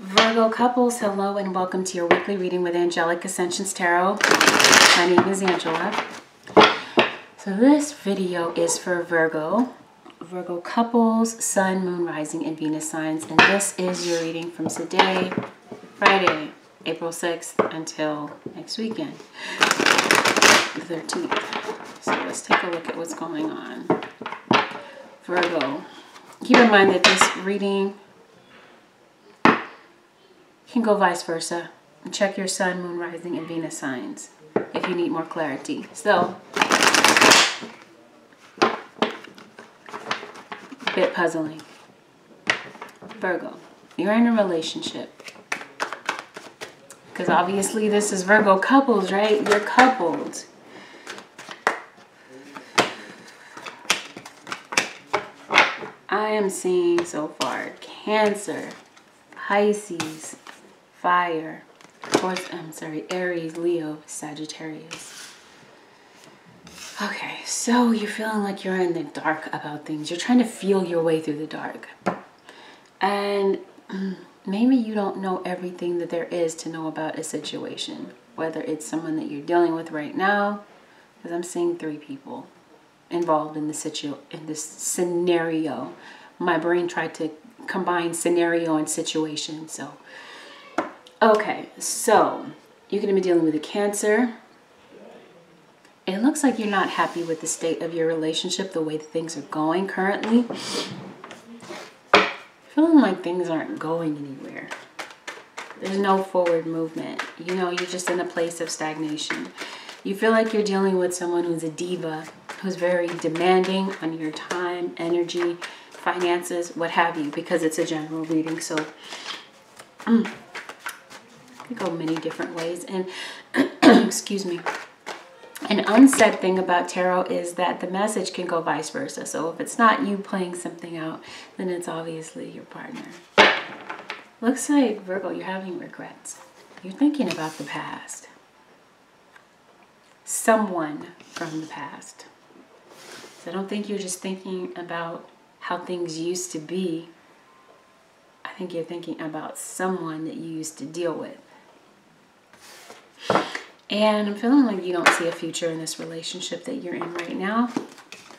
Virgo couples, hello and welcome to your weekly reading with Angelic Ascensions Tarot. My name is Angela. So this video is for Virgo couples, Sun, Moon, Rising, and Venus signs. And this is your reading from today, Friday, April 6th, until next weekend, the 13th. So let's take a look at what's going on. Virgo, keep in mind that this reading can go vice versa. Check your Sun, Moon, Rising, and Venus signs if you need more clarity. So, a bit puzzling. Virgo, you're in a relationship. Because obviously this is Virgo couples, right? You're coupled. I am seeing so far Cancer, Pisces, Fire, Aries, Leo, Sagittarius. Okay, so you're feeling like you're in the dark about things. You're trying to feel your way through the dark. And maybe you don't know everything that there is to know about a situation. Whether it's someone that you're dealing with right now, because I'm seeing 3 people involved in this scenario. My brain tried to combine scenario and situation, so... Okay, so you're going to be dealing with a Cancer. It looks like you're not happy with the state of your relationship, the way that things are going currently. Feeling like things aren't going anywhere. There's no forward movement. You know, you're just in a place of stagnation. You feel like you're dealing with someone who's a diva, who's very demanding on your time, energy, finances, what have you, because it's a general reading. So, it could go many different ways. And excuse me. An unsaid thing about tarot is that the message can go vice versa. So if it's not you playing something out, then it's obviously your partner. Looks like, Virgo, you're having regrets. You're thinking about the past. Someone from the past. So I don't think you're just thinking about how things used to be. I think you're thinking about someone that you used to deal with. And I'm feeling like you don't see a future in this relationship that you're in right now.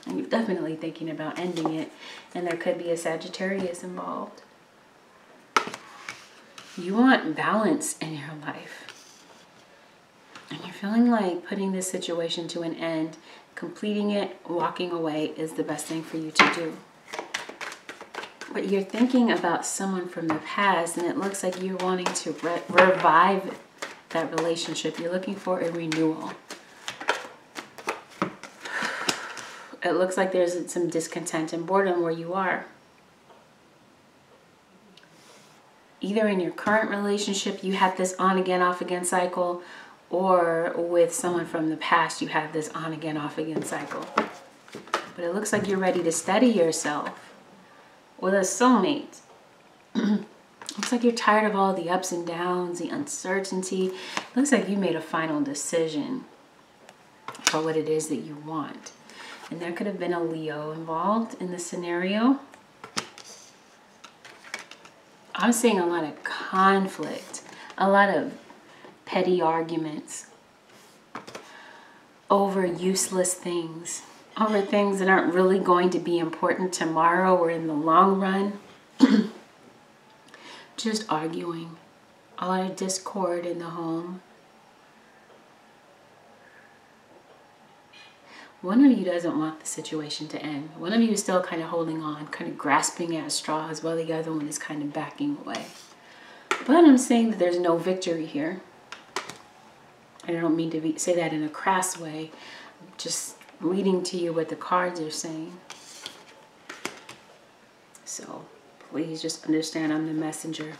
And you're definitely thinking about ending it. And there could be a Sagittarius involved. You want balance in your life. And you're feeling like putting this situation to an end, completing it, walking away is the best thing for you to do. But you're thinking about someone from the past, and it looks like you're wanting to revive that relationship. You're looking for a renewal. It looks like there's some discontent and boredom where you are. Either in your current relationship, you had this on again, off again cycle, or with someone from the past, you had this on again, off again cycle. But it looks like you're ready to steady yourself with a soulmate. Looks like you're tired of all the ups and downs, the uncertainty. Looks like you made a final decision for what it is that you want. And there could have been a Leo involved in this scenario. I'm seeing a lot of conflict, a lot of petty arguments over useless things, over things that aren't really going to be important tomorrow or in the long run. Just arguing, a lot of discord in the home. One of you doesn't want the situation to end. One of you is still kind of holding on, kind of grasping at straws, while the other one is kind of backing away. But I'm saying that there's no victory here. I don't mean to say that in a crass way. I'm just reading to you what the cards are saying. So please just understand I'm the messenger.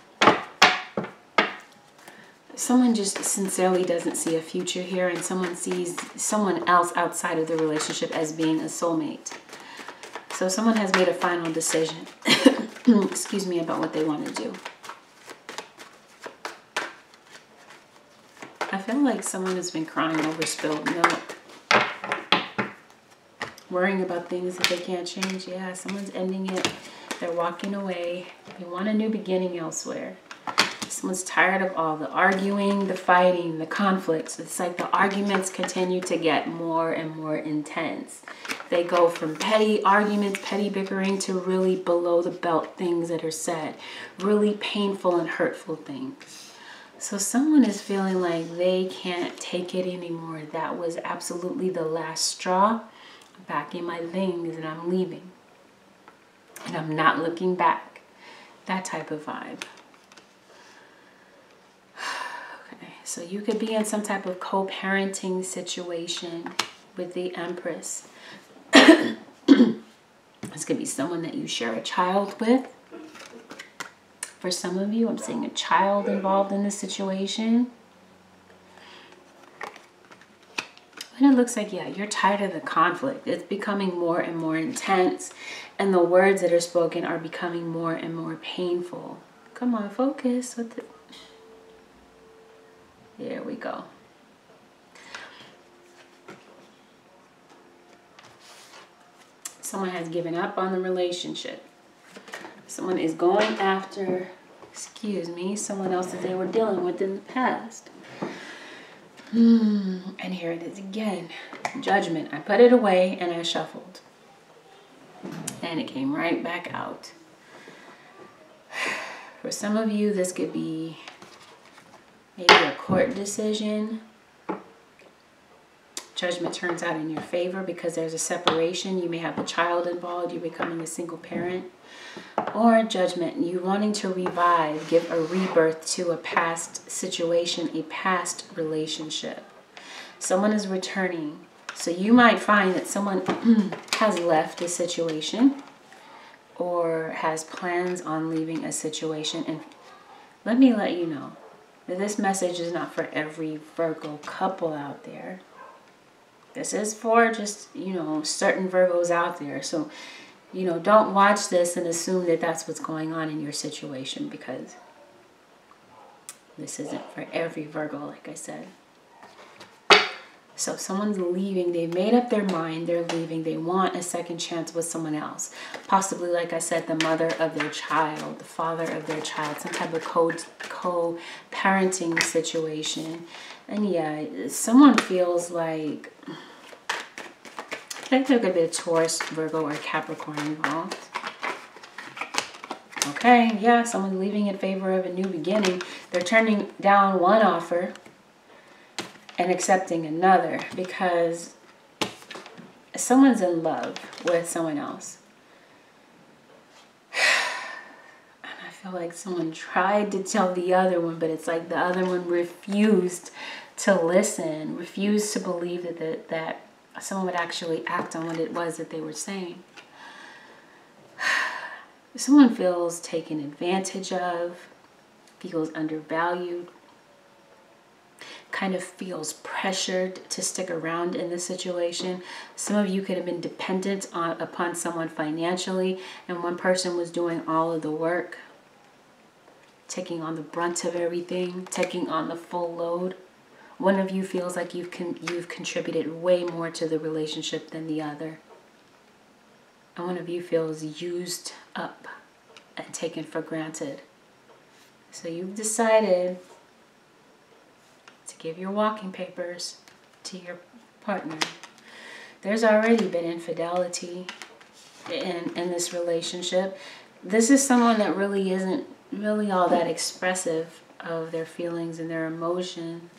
Someone just sincerely doesn't see a future here, and someone sees someone else outside of the relationship as being a soulmate. So someone has made a final decision, excuse me, about what they want to do. I feel like someone has been crying over spilled milk. Worrying about things that they can't change. Yeah, someone's ending it. They're walking away. They want a new beginning elsewhere. Someone's tired of all the arguing, the fighting, the conflicts. It's like the arguments continue to get more and more intense. They go from petty arguments, petty bickering, to really below the belt things that are said. Really painful and hurtful things. So someone is feeling like they can't take it anymore. That was absolutely the last straw. I'm packing my things and I'm leaving. And I'm not looking back. That type of vibe. Okay, so you could be in some type of co-parenting situation with the Empress. This could be someone that you share a child with. For some of you, I'm seeing a child involved in this situation. And it looks like, yeah, you're tired of the conflict. It's becoming more and more intense. And the words that are spoken are becoming more and more painful. Come on, focus. There we go. Someone has given up on the relationship. Someone is going after, someone else that they were dealing with in the past. And here it is again. Judgment. I put it away and I shuffled. And it came right back out. For some of you, this could be maybe a court decision. Judgment turns out in your favor because there's a separation. You may have a child involved. You're becoming a single parent. Or judgment, you wanting to revive, give a rebirth to a past situation, a past relationship. Someone is returning. So you might find that someone has left a situation or has plans on leaving a situation. And let me let you know that this message is not for every Virgo couple out there. This is for just, certain Virgos out there. So, don't watch this and assume that that's what's going on in your situation, because this isn't for every Virgo, like I said. So someone's leaving. They've made up their mind. They're leaving. They want a second chance with someone else. Possibly, like I said, the mother of their child, the father of their child, some type of co-parenting situation. And yeah, someone feels like, I think there could be a Taurus, Virgo, or Capricorn involved. Okay, yeah, someone's leaving in favor of a new beginning. They're turning down one offer and accepting another because someone's in love with someone else. And I feel like someone tried to tell the other one, but it's like the other one refused to listen, refused to believe that someone would actually act on what it was that they were saying. Someone feels taken advantage of, feels undervalued, kind of feels pressured to stick around in this situation. Some of you could have been dependent upon someone financially, and one person was doing all of the work, taking on the brunt of everything, taking on the full load. One of you feels like you've contributed way more to the relationship than the other. And one of you feels used up and taken for granted. So you've decided to give your walking papers to your partner. There's already been infidelity in this relationship. This is someone that really isn't really all that expressive of their feelings and their emotions.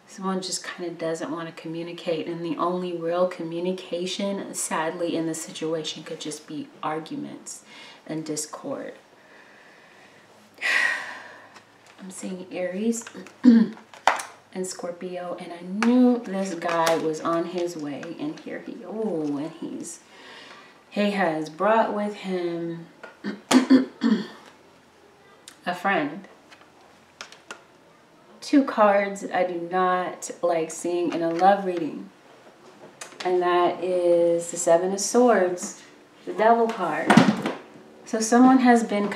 Someone just kind of doesn't want to communicate, and the only real communication, sadly, in this situation could just be arguments and discord. I'm seeing Aries and Scorpio, and I knew this guy was on his way, and here he has brought with him a friend. Two cards that I do not like seeing in a love reading. And that is the Seven of Swords, the Devil card. So someone has been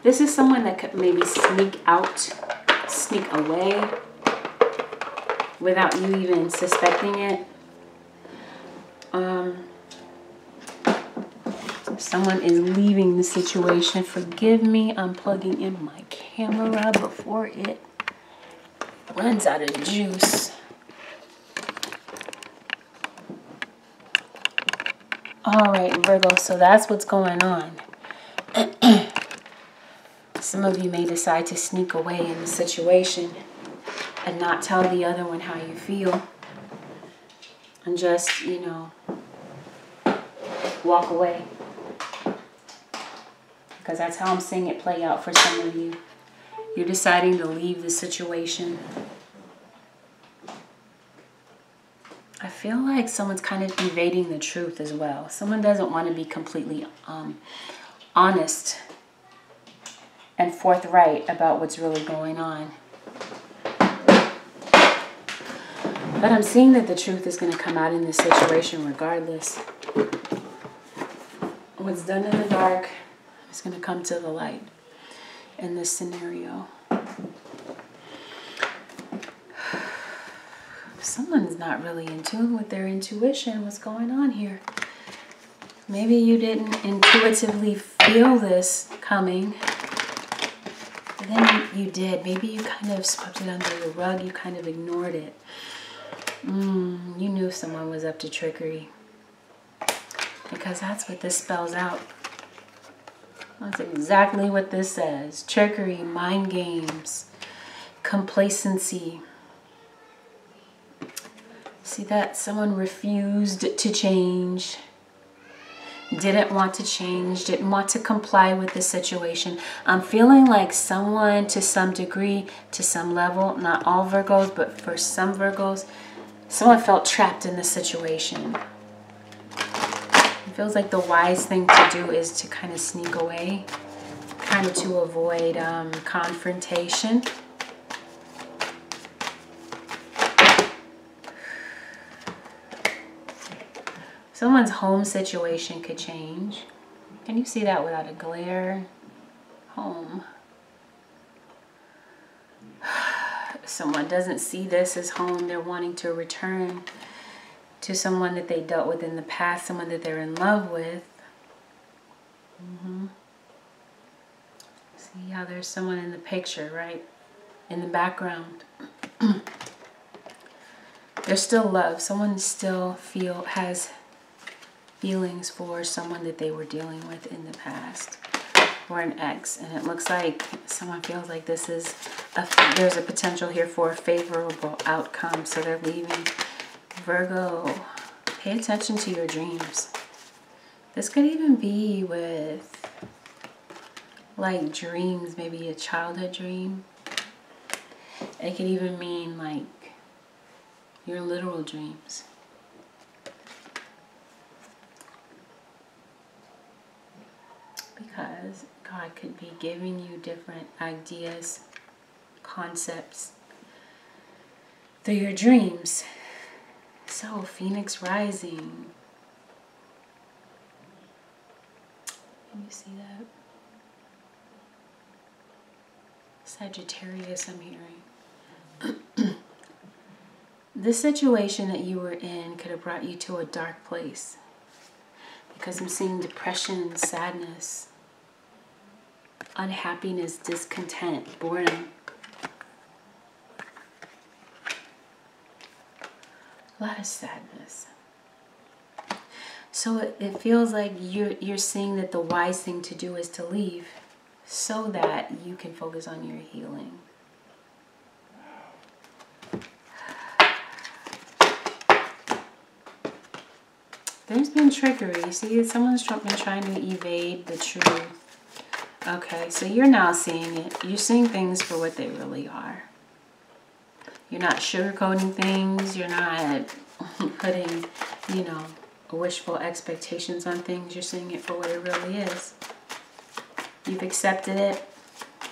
this is someone that could maybe sneak away without you even suspecting it. Someone is leaving the situation. Forgive me, I'm plugging in my camera before it runs out of juice. All right, Virgo, so that's what's going on. Some of you may decide to sneak away in the situation and not tell the other one how you feel. And just, you know, walk away. Because that's how I'm seeing it play out for some of you. You're deciding to leave the situation. I feel like someone's kind of evading the truth as well. Someone doesn't want to be completely honest and forthright about what's really going on. But I'm seeing that the truth is going to come out in this situation regardless. What's done in the dark is going to come to the light in this scenario. Someone's not really in tune with their intuition. What's going on here? Maybe you didn't intuitively feel this coming. But then you did. Maybe you kind of swept it under the rug. You kind of ignored it. You knew someone was up to trickery. Because that's what this spells out. That's exactly what this says. Trickery, mind games, complacency. See that? Someone refused to change. Didn't want to change. Didn't want to comply with the situation. I'm feeling like someone, to some degree, to some level, not all Virgos, but for some Virgos, someone felt trapped in the situation. It feels like the wise thing to do is to kind of sneak away, kind of to avoid confrontation. Someone's home situation could change. Can you see that without a glare? Home. Someone doesn't see this as home. They're wanting to return to someone that they dealt with in the past, someone that they're in love with. See how there's someone in the picture, right? In the background. There's still love. Someone still has feelings for someone that they were dealing with in the past, or an ex. And it looks like someone feels like this is there's a potential here for a favorable outcome. So they're leaving. Virgo, pay attention to your dreams. This could even be with like dreams, maybe a childhood dream. It could even mean like your literal dreams. Because God could be giving you different ideas, concepts through your dreams. So, Phoenix rising. Can you see that? Sagittarius, I'm hearing. This situation that you were in could have brought you to a dark place. Because I'm seeing depression, sadness, unhappiness, discontent, boredom. A lot of sadness. So it feels like you're seeing that the wise thing to do is to leave so that you can focus on your healing. There's been trickery. See, someone's been trying to evade the truth. Okay, so you're now seeing it. You're seeing things for what they really are. You're not sugarcoating things. You're not putting, you know, wishful expectations on things. You're seeing it for what it really is. You've accepted it.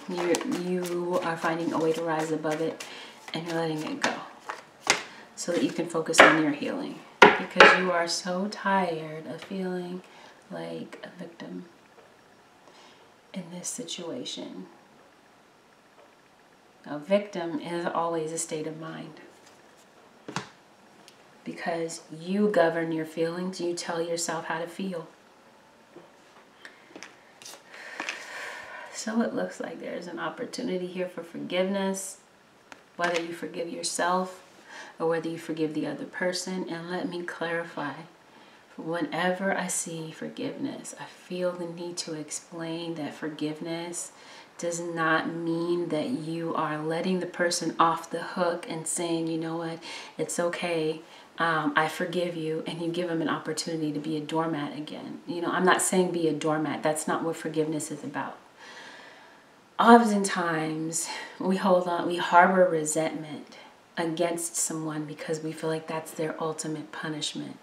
You are finding a way to rise above it, and you're letting it go so that you can focus on your healing. Because you are so tired of feeling like a victim in this situation. A victim is always a state of mind. Because you govern your feelings. You tell yourself how to feel. So it looks like there's an opportunity here for forgiveness, whether you forgive yourself or whether you forgive the other person. And let me clarify, whenever I see forgiveness, I feel the need to explain that forgiveness does not mean that you are letting the person off the hook and saying, you know what, it's okay, I forgive you, and you give them an opportunity to be a doormat again. You know, I'm not saying be a doormat. That's not what forgiveness is about. Oftentimes, we harbor resentment against someone because we feel like that's their ultimate punishment.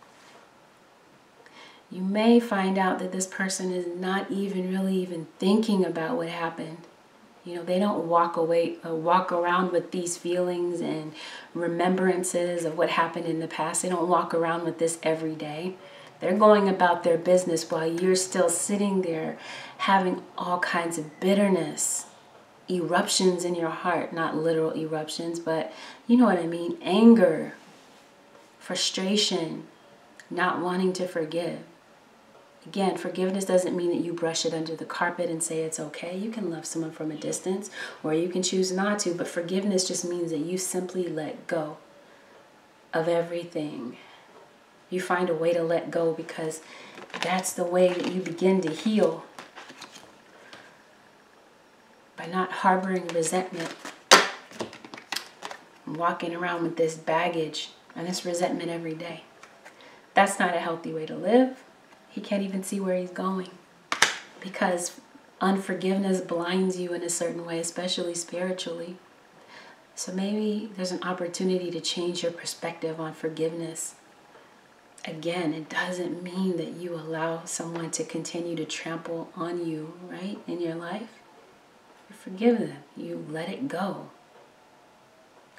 You may find out that this person is not even thinking about what happened. You know, they don't walk around with these feelings and remembrances of what happened in the past. They don't walk around with this every day. They're going about their business while you're still sitting there having all kinds of bitterness, eruptions in your heart, not literal eruptions, but you know what I mean, anger, frustration, not wanting to forgive. Again, forgiveness doesn't mean that you brush it under the carpet and say it's okay. You can love someone from a distance, or you can choose not to, but forgiveness just means that you simply let go of everything. You find a way to let go because that's the way that you begin to heal. By not harboring resentment and walking around with this baggage and this resentment every day. That's not a healthy way to live. He can't even see where he's going because unforgiveness blinds you in a certain way, especially spiritually. So maybe there's an opportunity to change your perspective on forgiveness. Again, it doesn't mean that you allow someone to continue to trample on you, right, in your life. You forgive them. You let it go.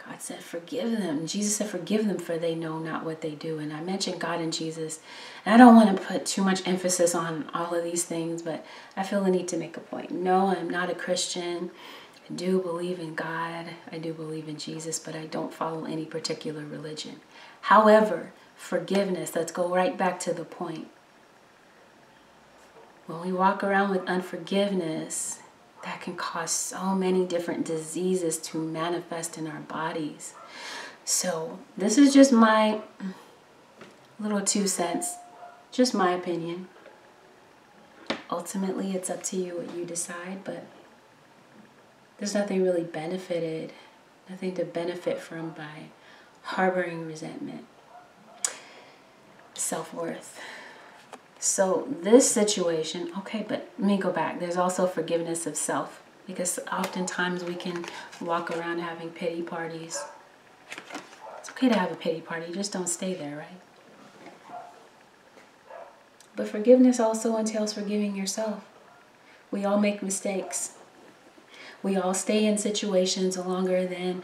God said, forgive them. Jesus said, forgive them, for they know not what they do. And I mentioned God and Jesus. And I don't want to put too much emphasis on all of these things, but I feel the need to make a point. No, I'm not a Christian. I do believe in God. I do believe in Jesus, but I don't follow any particular religion. However, forgiveness, let's go right back to the point. When we walk around with unforgiveness, that can cause so many different diseases to manifest in our bodies. So this is just my little 2 cents, just my opinion. Ultimately, it's up to you what you decide, but there's nothing really nothing to benefit from by harboring resentment. Self-worth. So this situation, okay, but let me go back. There's also forgiveness of self, because oftentimes we can walk around having pity parties. It's okay to have a pity party, just don't stay there, right? But forgiveness also entails forgiving yourself. We all make mistakes. We all stay in situations longer than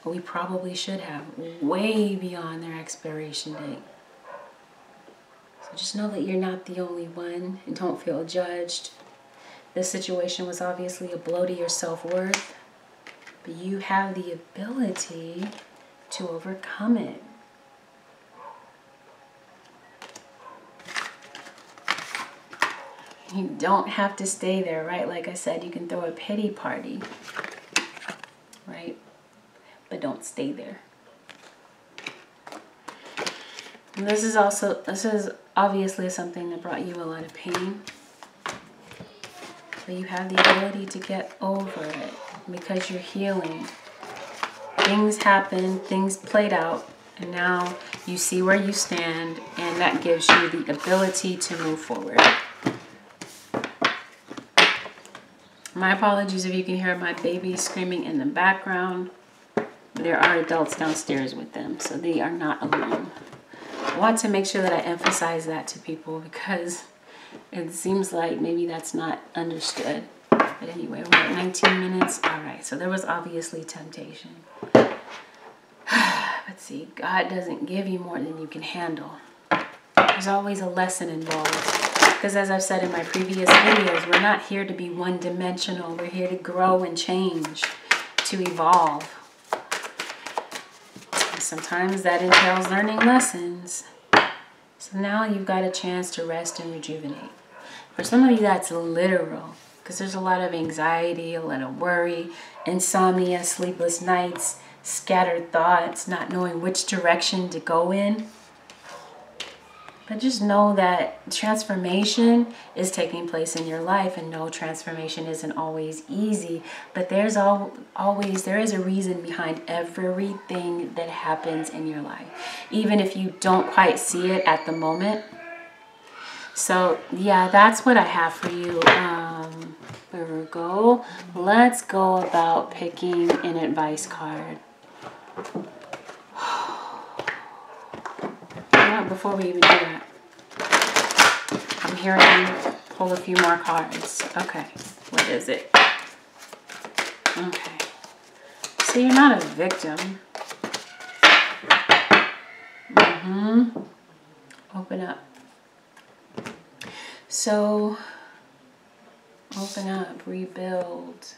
we probably should have, way beyond their expiration date. So just know that you're not the only one, and don't feel judged. This situation was obviously a blow to your self-worth, but you have the ability to overcome it. You don't have to stay there, right? Like I said, you can throw a pity party, right? But don't stay there. And this is obviously something that brought you a lot of pain. But you have the ability to get over it because you're healing. Things happened, things played out, and now you see where you stand, and that gives you the ability to move forward. My apologies if you can hear my baby screaming in the background. There are adults downstairs with them, so they are not alone. I want to make sure that I emphasize that to people because it seems like maybe that's not understood. But anyway, we're at 19 minutes. All right, so there was obviously temptation. But see, God doesn't give you more than you can handle. There's always a lesson involved. Because as I've said in my previous videos, we're not here to be one-dimensional. We're here to grow and change, to evolve. And sometimes that entails learning lessons. So now you've got a chance to rest and rejuvenate. For some of you, that's literal. because there's a lot of anxiety, a lot of worry, insomnia, sleepless nights, scattered thoughts, not knowing which direction to go in. But just know that transformation is taking place in your life, and no, transformation isn't always easy, but there is a reason behind everything that happens in your life, even if you don't quite see it at the moment. So yeah, that's what I have for you, Virgo. Let's go about picking an advice card. Before we even do that, I'm hearing you pull a few more cards. Okay, what is it? Okay, so you're not a victim. Open up. So, open up, rebuild.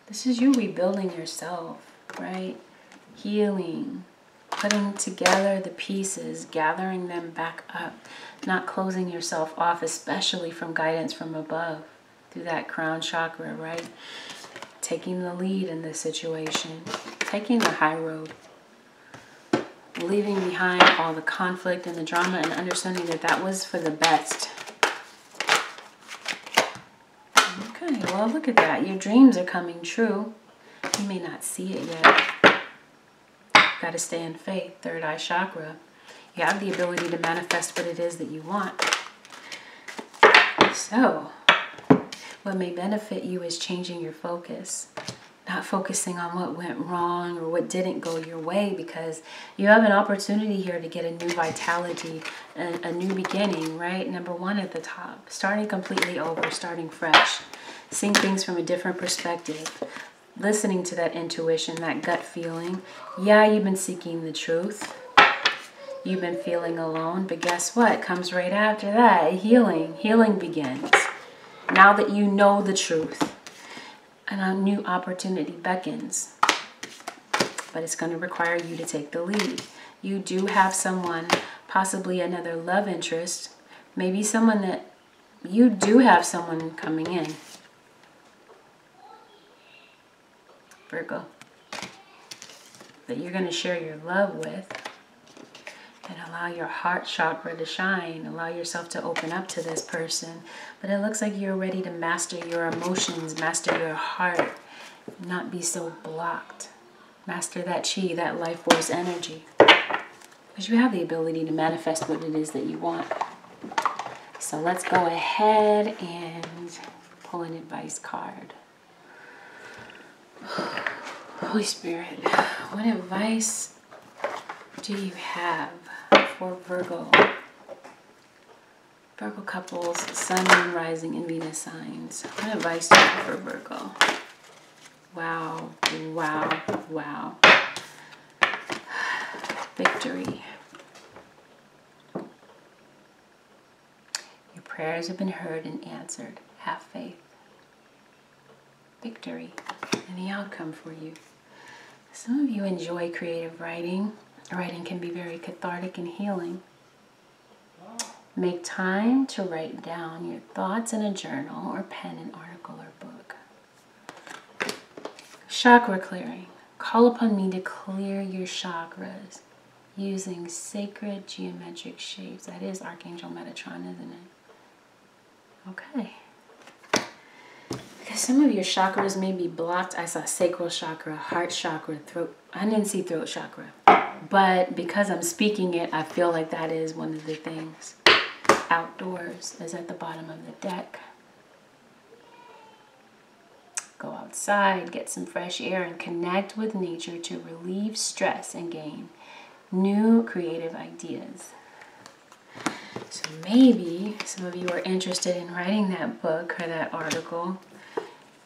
This is you rebuilding yourself, right? Healing. Putting together the pieces, gathering them back up, not closing yourself off, especially from guidance from above, through that crown chakra, right? Taking the lead in this situation, taking the high road, leaving behind all the conflict and the drama, and understanding that that was for the best. Okay, well, look at that. Your dreams are coming true. You may not see it yet. Got to stay in faith, third eye chakra. You have the ability to manifest what it is that you want. So, what may benefit you is changing your focus. Not focusing on what went wrong or what didn't go your way, because you have an opportunity here to get a new vitality, a new beginning, right? Number one at the top. Starting completely over, starting fresh. Seeing things from a different perspective. Listening to that intuition, that gut feeling. Yeah, you've been seeking the truth. You've been feeling alone, but guess what? Comes right after that. Healing. Healing begins. Now that you know the truth, and a new opportunity beckons. But it's going to require you to take the lead. You do have someone, possibly another love interest. Maybe someone that you do have someone coming in. Virgo, that you're going to share your love with, and allow your heart chakra to shine, allow yourself to open up to this person. But it looks like you're ready to master your emotions, master your heart, not be so blocked. Master that chi, that life force energy, because you have the ability to manifest what it is that you want. So let's go ahead and pull an advice card. Holy Spirit, what advice do you have for Virgo? Virgo couples, Sun, Moon, Rising, and Venus signs. What advice do you have for Virgo? Wow, wow, wow. Victory. Your prayers have been heard and answered. Have faith. Victory and the outcome for you. Some of you enjoy creative writing. Writing can be very cathartic and healing. Make time to write down your thoughts in a journal or pen an article or book. Chakra clearing. Call upon me to clear your chakras using sacred geometric shapes. That is Archangel Metatron, isn't it? Okay. Because some of your chakras may be blocked. I saw sacral chakra, heart chakra, throat. I didn't see throat chakra. But because I'm speaking it, I feel like that is one of the things. Outdoors is at the bottom of the deck. Go outside, get some fresh air, and connect with nature to relieve stress and gain new creative ideas. So maybe some of you are interested in writing that book or that article,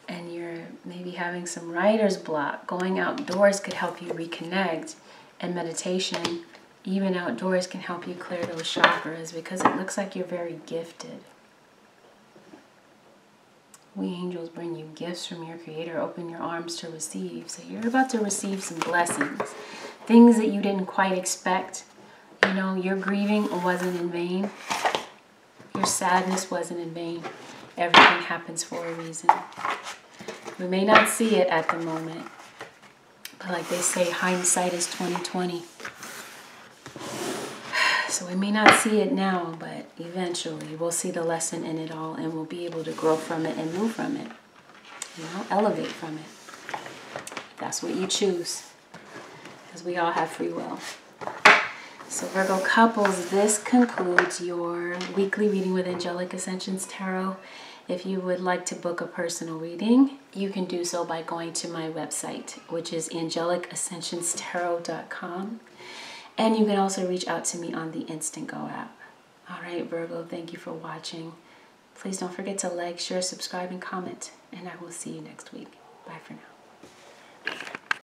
and you're maybe having some writer's block. Going outdoors could help you reconnect, and meditation, even outdoors, can help you clear those chakras, because it looks like you're very gifted. We angels bring you gifts from your Creator. Open your arms to receive. So you're about to receive some blessings. Things that you didn't quite expect. You know, your grieving wasn't in vain. Your sadness wasn't in vain. Everything happens for a reason. We may not see it at the moment, but like they say, hindsight is 20/20. So we may not see it now, but eventually we'll see the lesson in it all, and we'll be able to grow from it and move from it. You know, elevate from it. That's what you choose, because we all have free will. So Virgo couples, this concludes your weekly reading with Angelic Ascensions Tarot. If you would like to book a personal reading, you can do so by going to my website, which is AngelicAscensionsTarot.com. And you can also reach out to me on the Instant Go app. All right, Virgo, thank you for watching. Please don't forget to like, share, subscribe, and comment. And I will see you next week. Bye for now.